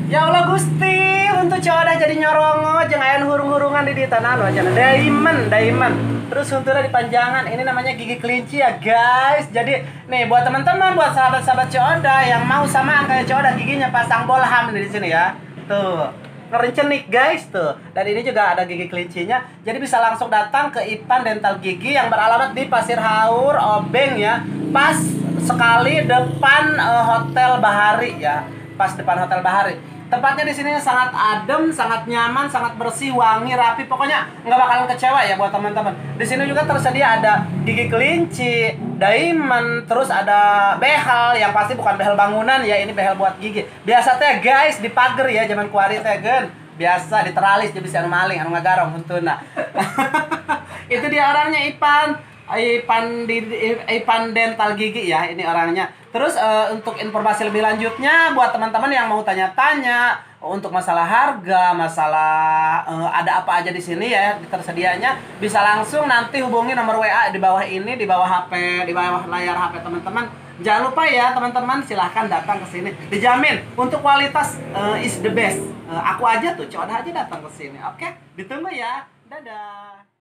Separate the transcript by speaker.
Speaker 1: Ya Allah Gusti, untuk coda jadi nyorongo, jeung aya hurung-hurungan di tanah lo, jangan diamond. Terus untuknya dipanjangan, ini namanya gigi kelinci ya guys. Jadi nih buat teman-teman, buat sahabat-sahabat coda yang mau sama kayak coda giginya pasang bolham di sini ya. Tuh, ngerencenik guys tuh. Dan ini juga ada gigi kelincinya. Jadi bisa langsung datang ke Ipan Dental Gigi yang beralamat di Pasir Haur, Obeng ya. Pas sekali depan Hotel Bahari ya. Pas depan Hotel Bahari. Tempatnya di sini sangat adem, sangat nyaman, sangat bersih, wangi, rapi. Pokoknya nggak bakalan kecewa ya buat teman-teman. Di sini juga tersedia ada gigi kelinci, diamond, terus ada behel yang pasti bukan behel bangunan ya, ini behel buat gigi. Biasa teh guys di pager ya, zaman kuari teh gen. Biasa diteralis jadi bisa anu maling, anu ngagarong huntuna. Itu dia orangnya Ipan Dental Gigi ya, ini orangnya. Terus untuk informasi lebih lanjutnya buat teman-teman yang mau tanya-tanya untuk masalah harga, masalah ada apa aja di sini ya tersedianya, bisa langsung nanti hubungi nomor WA di bawah ini, di bawah HP, di bawah layar HP teman-teman. Jangan lupa ya teman-teman, silahkan datang ke sini. Dijamin untuk kualitas is the best. Aku aja tuh, coba aja datang ke sini. Oke, ditunggu ya. Dadah.